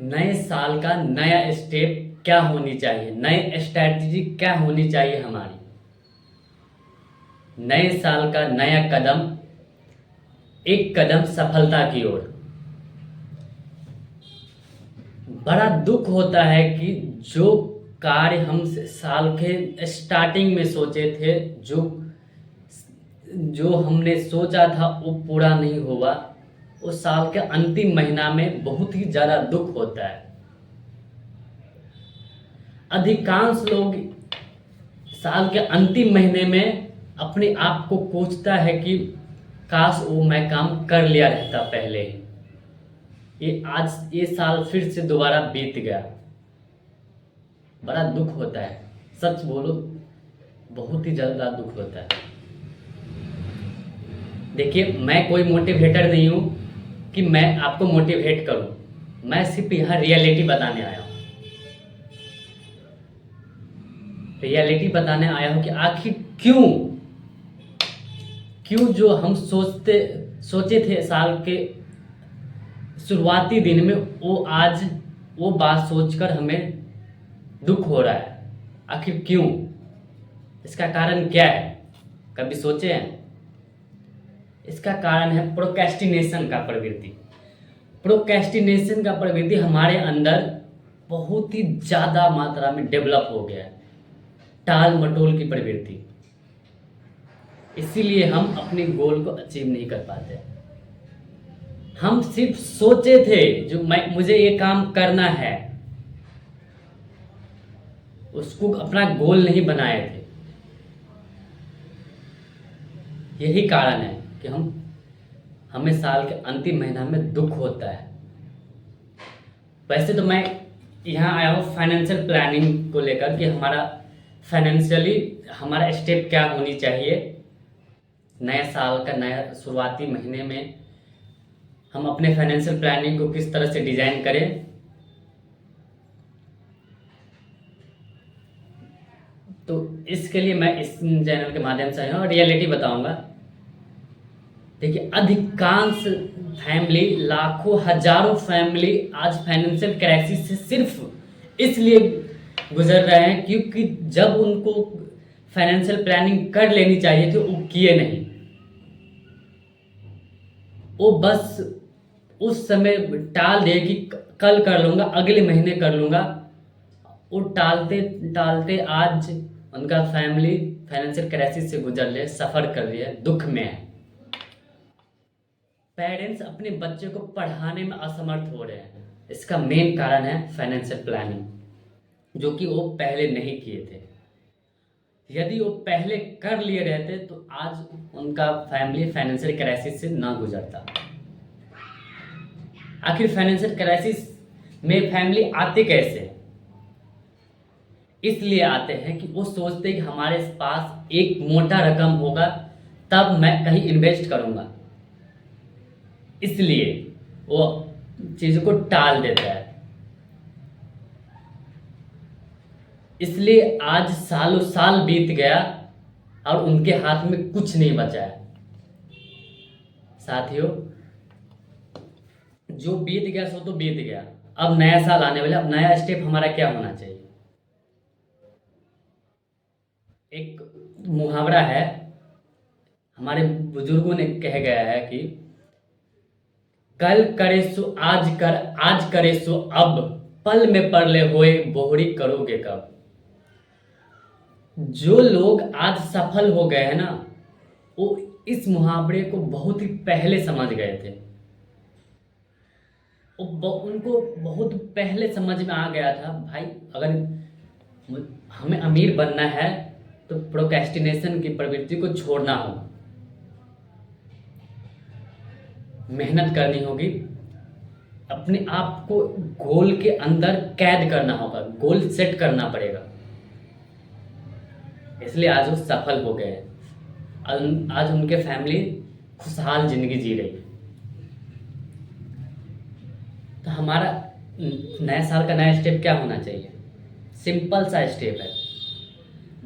नए साल का नया स्टेप क्या होनी चाहिए, नई स्ट्रैटेजी क्या होनी चाहिए हमारी। नए साल का नया कदम, एक कदम सफलता की ओर। बड़ा दुख होता है कि जो कार्य हम साल के स्टार्टिंग में सोचे थे, जो जो हमने सोचा था वो पूरा नहीं हुआ। उस साल के अंतिम महीना में बहुत ही ज़्यादा दुख होता है। अधिकांश लोग साल के अंतिम महीने में अपने आप को कोसता है कि काश वो मैं काम कर लिया रहता पहले ही। ये साल फिर से दोबारा बीत गया। बड़ा दुख होता है, सच बोलो, बहुत ही ज़्यादा दुख होता है। देखिए, मैं कोई मोटिवेटर नहीं हूँ कि मैं आपको मोटिवेट करूँ। मैं सिर्फ यहाँ रियलिटी बताने आया हूँ। रियलिटी बताने आया हूँ कि आखिर क्यों क्यों जो हम सोचे थे साल के शुरुआती दिन में, वो बात सोचकर हमें दुख हो रहा है। आखिर क्यों? इसका कारण क्या है? कभी सोचे हैं? इसका कारण है प्रोक्रेस्टिनेशन का प्रवृत्ति। प्रोक्रेस्टिनेशन का प्रवृत्ति हमारे अंदर बहुत ही ज़्यादा मात्रा में डेवलप हो गया है। टाल मटोल की प्रवृत्ति। इसीलिए हम अपने गोल को अचीव नहीं कर पाते। हम सिर्फ सोचे थे मुझे ये काम करना है, उसको अपना गोल नहीं बनाए थे। यही कारण है कि हमें साल के अंतिम महीना में दुख होता है। वैसे तो मैं यहाँ आया हूँ फाइनेंशियल प्लानिंग को लेकर कि हमारा फाइनेंशियली हमारा स्टेप क्या होनी चाहिए। नए साल का नया शुरुआती महीने में हम अपने फाइनेंशियल प्लानिंग को किस तरह से डिज़ाइन करें। तो इसके लिए मैं इस चैनल के माध्यम से आया हूँ और रियलिटी बताऊंगा। देखिए, अधिकांश फैमिली, लाखों हजारों फैमिली आज फाइनेंशियल क्राइसिस से सिर्फ इसलिए गुजर रहे हैं क्योंकि जब उनको फाइनेंशियल प्लानिंग कर लेनी चाहिए थी वो किए नहीं। वो बस उस समय टाल दिए कि कल कर लूँगा, अगले महीने कर लूँगा। वो टालते टालते आज उनका फैमिली फाइनेंशियल क्राइसिस से गुजर रही है, सफ़र कर रही है, दुख में है। पेरेंट्स अपने बच्चे को पढ़ाने में असमर्थ हो रहे हैं। इसका मेन कारण है फाइनेंशियल प्लानिंग, जो कि वो पहले नहीं किए थे। यदि वो पहले कर लिए रहते तो आज उनका फैमिली फाइनेंशियल क्राइसिस से ना गुजरता। आखिर फाइनेंशियल क्राइसिस में फैमिली आते कैसे? इसलिए आते हैं कि वो सोचते हैं कि हमारे पास एक मोटा रकम होगा तब मैं कहीं इन्वेस्ट करूंगा, इसलिए वो चीज़ों को टाल देता है। इसलिए आज सालों साल बीत गया और उनके हाथ में कुछ नहीं बचा है। साथियों, जो बीत गया सो तो बीत गया। अब नया साल आने वाला, अब नया स्टेप हमारा क्या होना चाहिए? एक मुहावरा है, हमारे बुजुर्गों ने कह गया है कि कल करे सो आज कर, आज करे सो अब, पल में परले होए बोहड़ी करोगे कब। जो लोग आज सफल हो गए हैं ना, वो इस मुहावरे को बहुत ही पहले समझ गए थे। उनको बहुत पहले समझ में आ गया था, भाई अगर हमें अमीर बनना है तो प्रोक्रेस्टिनेशन की प्रवृत्ति को छोड़ना होगा, मेहनत करनी होगी, अपने आप को गोल के अंदर कैद करना होगा, गोल सेट करना पड़ेगा। इसलिए आज वो सफल हो गए। आज उनके फैमिली खुशहाल जिंदगी जी रही है। तो हमारा नए साल का नया स्टेप क्या होना चाहिए? सिंपल सा स्टेप है।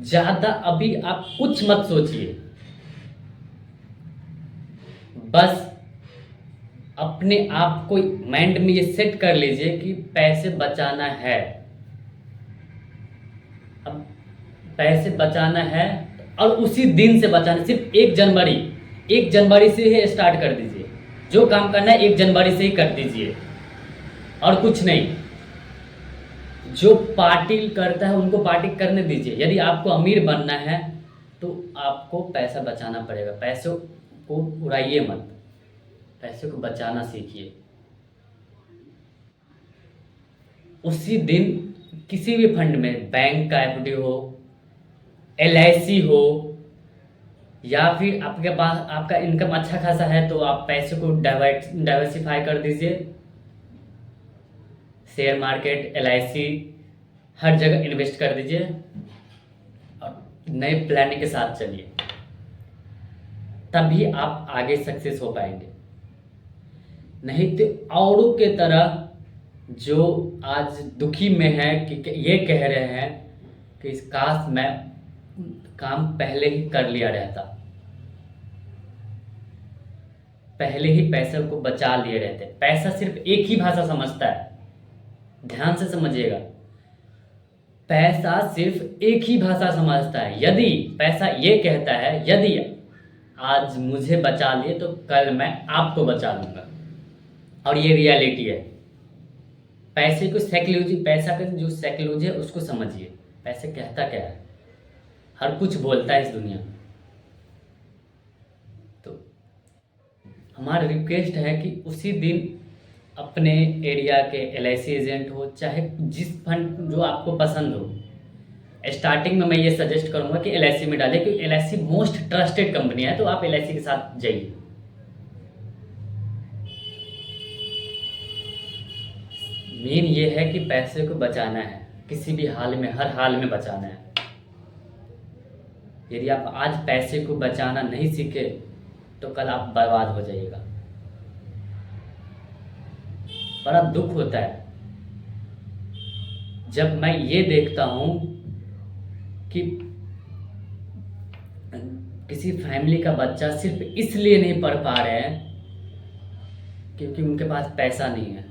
ज़्यादा अभी आप कुछ मत सोचिए, बस अपने आप को माइंड में ये सेट कर लीजिए कि पैसे बचाना है। अब पैसे बचाना है और उसी दिन से बचाना, सिर्फ 1 जनवरी से ही स्टार्ट कर दीजिए। जो काम करना है 1 जनवरी से ही कर दीजिए और कुछ नहीं। जो पार्टी करता है उनको पार्टी करने दीजिए। यदि आपको अमीर बनना है तो आपको पैसा बचाना पड़ेगा। पैसों को उड़ाइए मत, पैसे को बचाना सीखिए। उसी दिन किसी भी फंड में, बैंक का एफडी हो, एलआईसी हो, या फिर आपके पास आपका इनकम अच्छा खासा है तो आप पैसे को डाइवर्सिफाई कर दीजिए। शेयर मार्केट, एलआईसी, हर जगह इन्वेस्ट कर दीजिए और नए प्लानिंग के साथ चलिए, तभी आप आगे सक्सेस हो पाएंगे। नहीं तो औरों के तरह जो आज दुखी में है कि ये कह रहे हैं कि इस काश मैं काम पहले ही कर लिया रहता, पहले ही पैसे को बचा लिए रहते। पैसा सिर्फ एक ही भाषा समझता है, ध्यान से समझिएगा। पैसा सिर्फ एक ही भाषा समझता है। यदि पैसा ये कहता है, यदि आज मुझे बचा लिए तो कल मैं आपको बचा लूंगा, और ये रियलिटी है। पैसे को साइकोलॉजी, पैसा का जो साइकोलॉजी है उसको समझिए। पैसे कहता क्या है, हर कुछ बोलता है इस दुनिया में। तो हमारा रिक्वेस्ट है कि उसी दिन अपने एरिया के एलआईसी एजेंट हो, चाहे जिस फंड जो आपको पसंद हो, स्टार्टिंग में मैं ये सजेस्ट करूंगा कि एलआईसी में डालें, क्योंकि एलआईसी मोस्ट ट्रस्टेड कंपनी है। तो आप एलआईसी के साथ जाइए। मेन ये है कि पैसे को बचाना है, किसी भी हाल में, हर हाल में बचाना है। यदि आप आज पैसे को बचाना नहीं सीखे तो कल आप बर्बाद हो जाइएगा। बड़ा दुख होता है जब मैं ये देखता हूँ कि किसी फैमिली का बच्चा सिर्फ इसलिए नहीं पढ़ पा रहे हैं क्योंकि उनके पास पैसा नहीं है।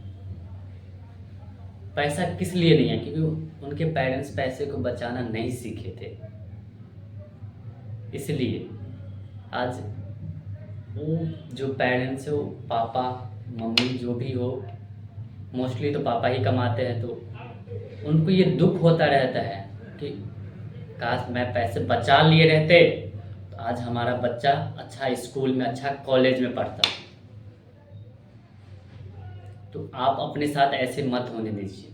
पैसा किस लिए नहीं है? क्योंकि उनके पेरेंट्स पैसे को बचाना नहीं सीखे थे। इसलिए आज वो जो पेरेंट्स हो, पापा मम्मी जो भी हो, मोस्टली तो पापा ही कमाते हैं, तो उनको ये दुख होता रहता है कि काश मैं पैसे बचा लिए रहते तो आज हमारा बच्चा अच्छा स्कूल में, अच्छा कॉलेज में पढ़ता। तो आप अपने साथ ऐसे मत होने दीजिए।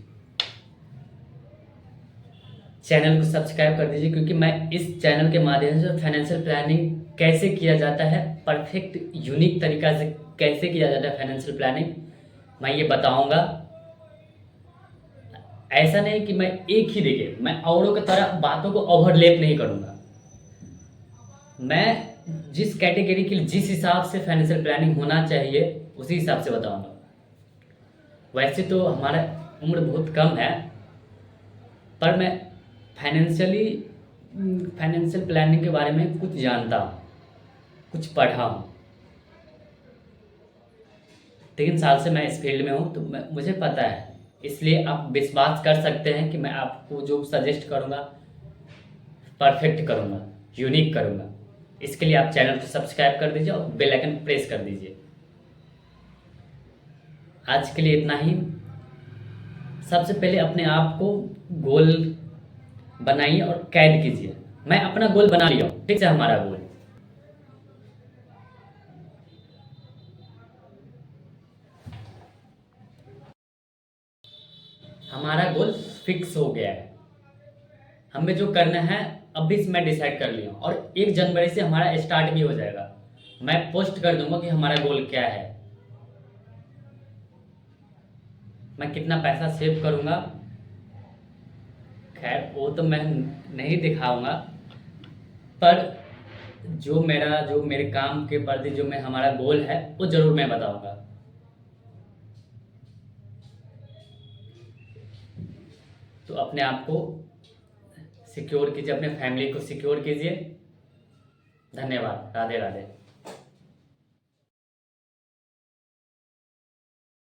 चैनल को सब्सक्राइब कर दीजिए, क्योंकि मैं इस चैनल के माध्यम से फाइनेंशियल प्लानिंग कैसे किया जाता है, परफेक्ट यूनिक तरीका से कैसे किया जाता है फाइनेंशियल प्लानिंग, मैं ये बताऊंगा। ऐसा नहीं कि मैं एक ही देखिए, मैं औरों की तरह बातों को ओवरलैप नहीं करूंगा। मैं जिस कैटेगरी के लिए जिस हिसाब से फाइनेंशियल प्लानिंग होना चाहिए उसी हिसाब से बताऊंगा। वैसे तो हमारा उम्र बहुत कम है, पर मैं फाइनेंशियल प्लानिंग के बारे में कुछ जानता हूँ, कुछ पढ़ा हूँ। 3 साल से मैं इस फील्ड में हूँ, तो मुझे पता है। इसलिए आप विश्वास कर सकते हैं कि मैं आपको जो सजेस्ट करूँगा परफेक्ट करूँगा, यूनिक करूँगा। इसके लिए आप चैनल को सब्सक्राइब कर दीजिए और बेल आइकन प्रेस कर दीजिए। आज के लिए इतना ही। सबसे पहले अपने आप को गोल बनाइए और कैद कीजिए। मैं अपना गोल बना लिया हूँ, ठीक है। हमारा गोल फिक्स हो गया है। हमें जो करना है अभी से मैं डिसाइड कर लिया हूँ, और 1 जनवरी से हमारा स्टार्ट भी हो जाएगा। मैं पोस्ट कर दूंगा कि हमारा गोल क्या है, मैं कितना पैसा सेव करूंगा। खैर वो तो मैं नहीं दिखाऊंगा, पर जो मेरे काम के प्रति जो हमारा गोल है वो जरूर मैं बताऊंगा। तो अपने आप को सिक्योर कीजिए, अपने फैमिली को सिक्योर कीजिए। धन्यवाद। राधे राधे।